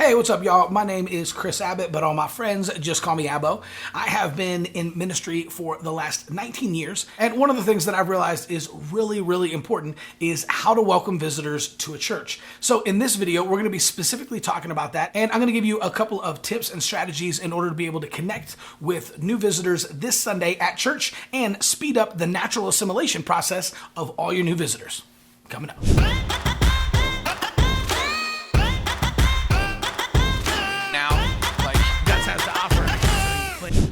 Hey, what's up, y'all? My name is Chris Abbott, but all my friends just call me Abbo. I have been in ministry for the last 19 years, and one of the things that I've realized is really important is how to welcome visitors to a church. So in this video, we're going to be specifically talking about that, and I'm going to give you a couple of tips and strategies in order to be able to connect with new visitors this Sunday at church and speed up the natural assimilation process of all your new visitors. Coming up.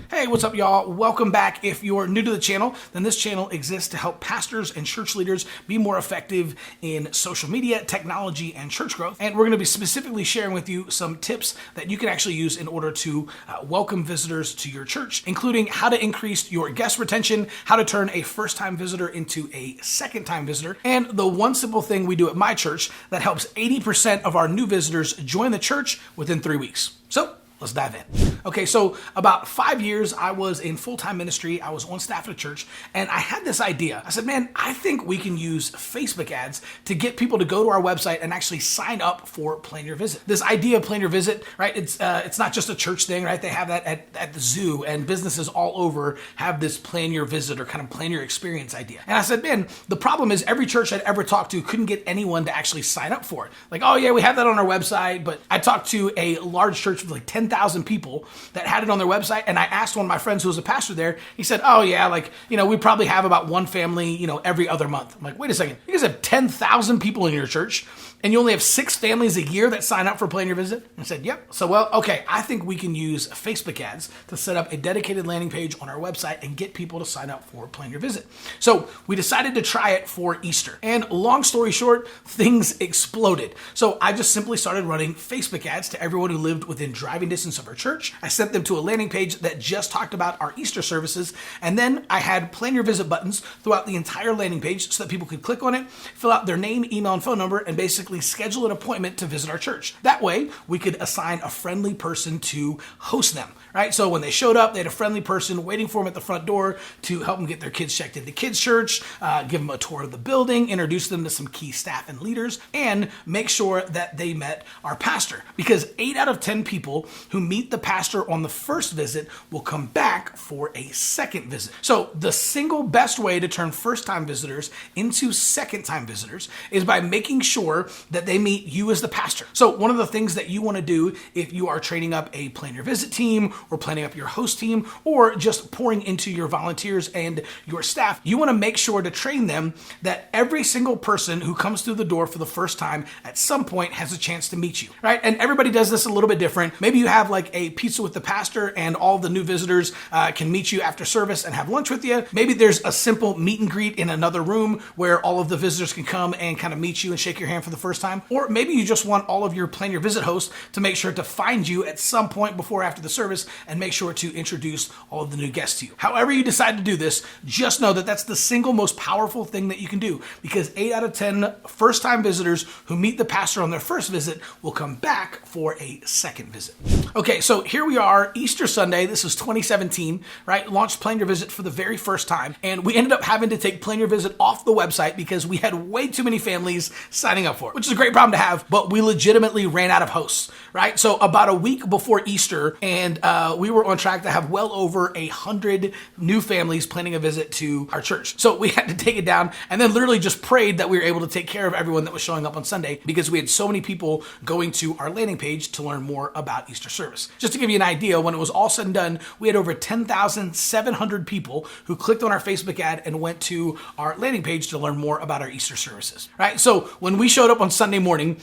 Hey, what's up, y'all? Welcome back. If you're new to the channel, then this channel exists to help pastors and church leaders be more effective in social media, technology, and church growth. And we're going to be specifically sharing with you some tips that you can actually use in order to welcome visitors to your church, including how to increase your guest retention, how to turn a first-time visitor into a second-time visitor, and the one simple thing we do at my church that helps 80% of our new visitors join the church within 3 weeks. So, let's dive in. Okay, so about 5 years, I was in full-time ministry. I was on staff at a church, and I had this idea. I said, man, I think we can use Facebook ads to get people to go to our website and actually sign up for Plan Your Visit. This idea of Plan Your Visit, right, it's not just a church thing, right? They have that at the zoo, and businesses all over have this Plan Your Visit or kind of Plan Your Experience idea. And I said, man, the problem is every church I'd ever talked to couldn't get anyone to actually sign up for it. Like, oh yeah, we have that on our website, but I talked to a large church with like 10,000 people that had it on their website, and I asked one of my friends who was a pastor there. He said, oh yeah, like, we probably have about one family, every other month. I'm like, wait a second, you guys have 10,000 people in your church and you only have 6 families a year that sign up for Plan Your Visit? I said, yep. So, well, okay, I think we can use Facebook ads to set up a dedicated landing page on our website and get people to sign up for Plan Your Visit. So we decided to try it for Easter. And long story short, things exploded. So I just simply started running Facebook ads to everyone who lived within driving distance of our church. I sent them to a landing page that just talked about our Easter services. And then I had Plan Your Visit buttons throughout the entire landing page so that people could click on it, fill out their name, email, and phone number, and basically schedule an appointment to visit our church. That way, we could assign a friendly person to host them, right? So when they showed up, they had a friendly person waiting for them at the front door to help them get their kids checked into kids' church, give them a tour of the building, introduce them to some key staff and leaders, and make sure that they met our pastor. Because 8 out of 10 people who meet the pastor on the first visit will come back for a second visit. So the single best way to turn first-time visitors into second-time visitors is by making sure that they meet you as the pastor. So one of the things that you want to do if you are training up a Plan Your Visit team or planning up your host team or just pouring into your volunteers and your staff, you want to make sure to train them that every single person who comes through the door for the first time at some point has a chance to meet you, right? And everybody does this a little bit different. Maybe you have like a pizza with the pastor and all the new visitors can meet you after service and have lunch with you. Maybe there's a simple meet and greet in another room where all of the visitors can come and kind of meet you and shake your hand for the first time. Or maybe you just want all of your Plan Your Visit hosts to make sure to find you at some point before or after the service and make sure to introduce all of the new guests to you. However you decide to do this, just know that that's the single most powerful thing that you can do, because 8 out of 10 first-time visitors who meet the pastor on their first visit will come back for a second visit. Okay, so here we are, Easter Sunday. This is 2017, right? Launched Plan Your Visit for the very first time, and we ended up having to take Plan Your Visit off the website because we had way too many families signing up for it, which is a great problem to have, but we legitimately ran out of hosts, right? So about a week before Easter, and we were on track to have well over 100 new families planning a visit to our church. So we had to take it down and then literally just prayed that we were able to take care of everyone that was showing up on Sunday because we had so many people going to our landing page to learn more about Easter service. Just to give you an idea, when it was all said and done, we had over 10,700 people who clicked on our Facebook ad and went to our landing page to learn more about our Easter services, right? So when we showed up on Sunday morning,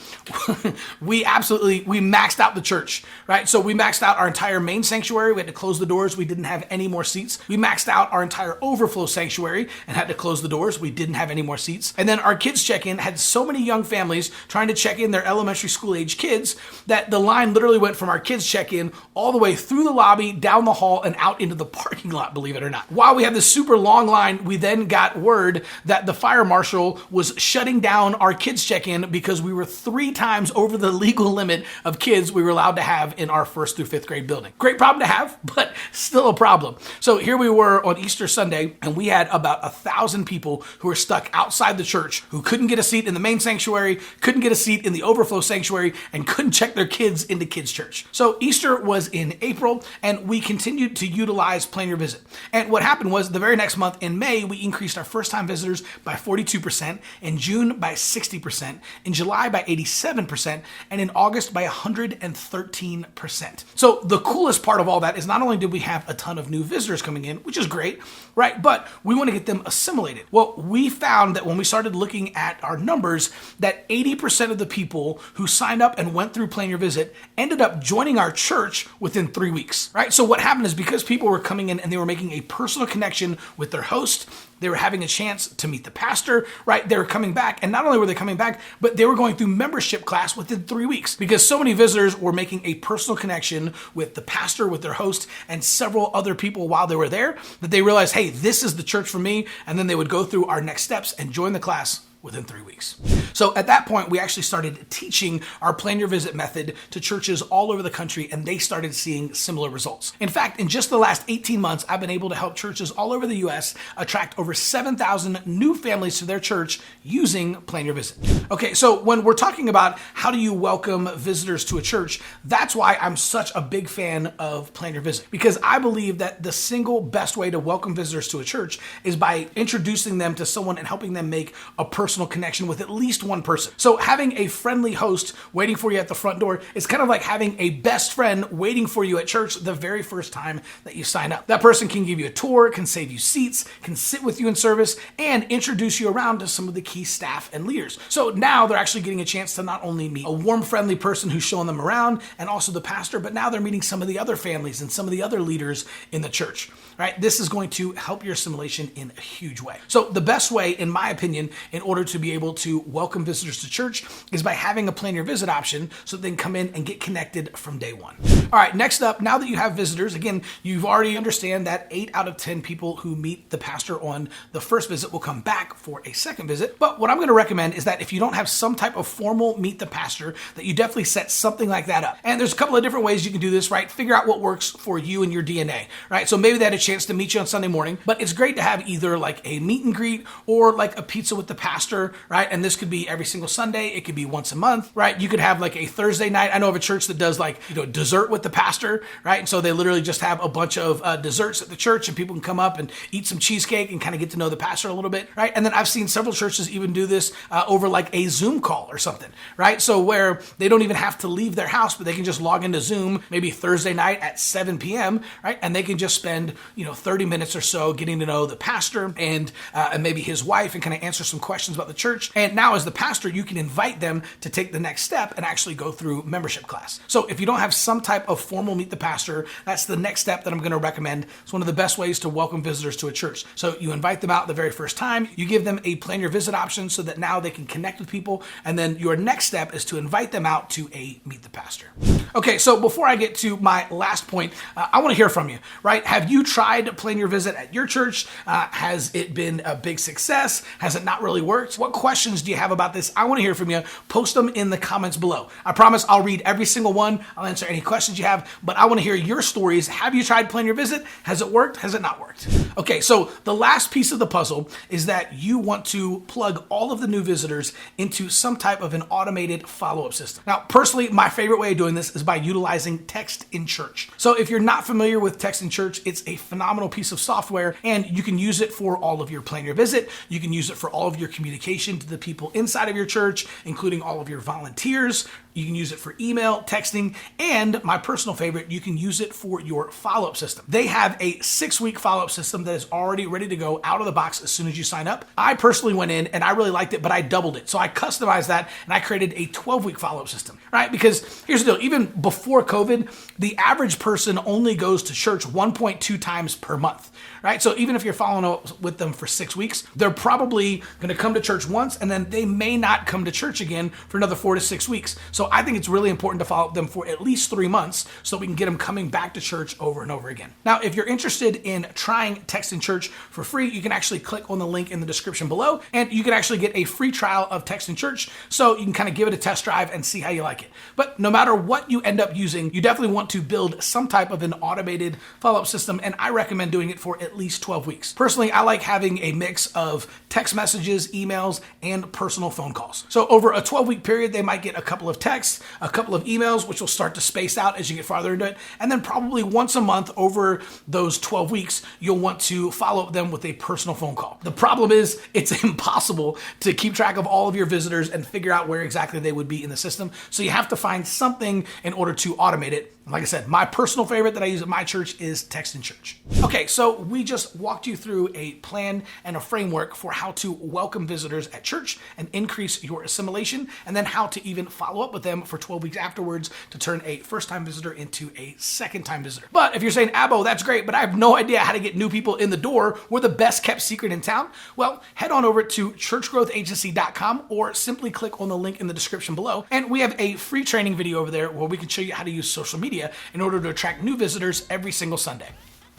we maxed out the church, right? So we maxed out our entire main sanctuary. We had to close the doors. We didn't have any more seats. We maxed out our entire overflow sanctuary and had to close the doors. We didn't have any more seats. And then our kids check-in had so many young families trying to check in their elementary school age kids that the line literally went from our kids check-in all the way through the lobby, down the hall, and out into the parking lot, believe it or not. While we had this super long line, we then got word that the fire marshal was shutting down our kids check-in because we were 3 times over the legal limit of kids we were allowed to have in our 1st through 5th grade building. Great problem to have, but still a problem. So here we were on Easter Sunday, and we had about 1,000 people who were stuck outside the church, who couldn't get a seat in the main sanctuary, couldn't get a seat in the overflow sanctuary, and couldn't check their kids into kids' church. So Easter was in April, and we continued to utilize Plan Your Visit. And what happened was the very next month in May, we increased our first-time visitors by 42%, in June by 60%, in July by 87%, and in August by 113%. So the coolest part of all that is not only did we have a ton of new visitors coming in, which is great, right? But we want to get them assimilated. Well, we found that when we started looking at our numbers, that 80% of the people who signed up and went through Plan Your Visit ended up joining our church within 3 weeks, right? So what happened is because people were coming in and they were making a personal connection with their host, they were having a chance to meet the pastor, right? They were coming back, and not only were they coming back, but they were going through membership class within 3 weeks because so many visitors were making a personal connection with the pastor, with their host, and several other people while they were there that they realized, hey, this is the church for me, and then they would go through our next steps and join the class within 3 weeks. So at that point, we actually started teaching our Plan Your Visit method to churches all over the country, and they started seeing similar results. In fact, in just the last 18 months, I've been able to help churches all over the U.S. attract over 7,000 new families to their church using Plan Your Visit. Okay, so when we're talking about how do you welcome visitors to a church, that's why I'm such a big fan of Plan Your Visit, because I believe that the single best way to welcome visitors to a church is by introducing them to someone and helping them make a personal connection with at least one person. So having a friendly host waiting for you at the front door is kind of like having a best friend waiting for you at church the very first time that you sign up. That person can give you a tour, can save you seats, can sit with you in service, and introduce you around to some of the key staff and leaders. So now they're actually getting a chance to not only meet a warm, friendly person who's showing them around and also the pastor, but now they're meeting some of the other families and some of the other leaders in the church, right? This is going to help your assimilation in a huge way. So the best way, in my opinion, in order to be able to welcome visitors to church is by having a Plan Your Visit option so they can come in and get connected from day one. All right, next up, now that you have visitors, again, you've already understand that 8 out of 10 people who meet the pastor on the first visit will come back for a second visit. But what I'm going to recommend is that if you don't have some type of formal meet the pastor, that you definitely set something like that up. And there's a couple of different ways you can do this, right? Figure out what works for you and your DNA, right? So maybe they had a chance to meet you on Sunday morning, but it's great to have either like a meet and greet or like a pizza with the pastor, right? And this could be every single Sunday. It could be once a month, right? You could have like a Thursday night. I know of a church that does like, dessert with the pastor, right? And so they literally just have a bunch of desserts at the church and people can come up and eat some cheesecake and kind of get to know the pastor a little bit, right? And then I've seen several churches even do this over like a Zoom call or something, right? So where they don't even have to leave their house, but they can just log into Zoom maybe Thursday night at 7 p.m., right? And they can just spend, 30 minutes or so getting to know the pastor and maybe his wife and kind of answer some questions about the church. And now as the pastor, you can invite them to take the next step and actually go through membership class. So if you don't have some type of formal meet the pastor, that's the next step that I'm going to recommend. It's one of the best ways to welcome visitors to a church. So you invite them out the very first time, you give them a Plan Your Visit option so that now they can connect with people. And then your next step is to invite them out to a meet the pastor. Okay, so before I get to my last point, I want to hear from you, right? Have you tried Plan Your Visit at your church? Has it been a big success? Has it not really worked? What questions do you have about this? I want to hear from you. Post them in the comments below. I promise I'll read every single one. I'll answer any questions you have, but I want to hear your stories. Have you tried Plan Your Visit? Has it worked? Has it not worked? Okay, so the last piece of the puzzle is that you want to plug all of the new visitors into some type of an automated follow-up system. Now, personally, my favorite way of doing this is by utilizing Text in Church. So if you're not familiar with Text in Church, it's a phenomenal piece of software, and you can use it for all of your Plan Your Visit. You can use it for all of your communication to the people inside of your church, including all of your volunteers. You can use it for email, texting, and my personal favorite, you can use it for your follow-up system. They have a 6-week follow-up system that is already ready to go out of the box as soon as you sign up. I personally went in and I really liked it, but I doubled it. So I customized that and I created a 12-week follow-up system, right? Because here's the deal, even before COVID, the average person only goes to church 1.2 times per month, right? So even if you're following up with them for 6 weeks, they're probably going to come to church once and then they may not come to church again for another 4 to 6 weeks. So So I think it's really important to follow up them for at least 3 months so we can get them coming back to church over and over again. Now, if you're interested in trying Text in Church for free, you can actually click on the link in the description below, and you can actually get a free trial of Text in Church so you can kind of give it a test drive and see how you like it. But no matter what you end up using, you definitely want to build some type of an automated follow-up system, and I recommend doing it for at least 12 weeks. Personally, I like having a mix of text messages, emails, and personal phone calls. So over a 12-week period, they might get a couple of texts, a couple of emails, which will start to space out as you get farther into it, and then probably once a month over those 12 weeks, you'll want to follow up them with a personal phone call. The problem is it's impossible to keep track of all of your visitors and figure out where exactly they would be in the system. So you have to find something in order to automate it. Like I said, my personal favorite that I use at my church is Text in Church. Okay, so we just walked you through a plan and a framework for how to welcome visitors at church and increase your assimilation, and then how to even follow up with them for 12 weeks afterwards to turn a first-time visitor into a second-time visitor. But if you're saying, Abbo, that's great, but I have no idea how to get new people in the door, we're the best kept secret in town, well, head on over to churchgrowthagency.com or simply click on the link in the description below, and we have a free training video over there where we can show you how to use social media in order to attract new visitors every single Sunday.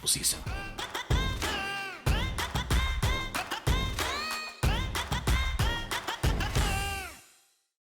We'll see you soon.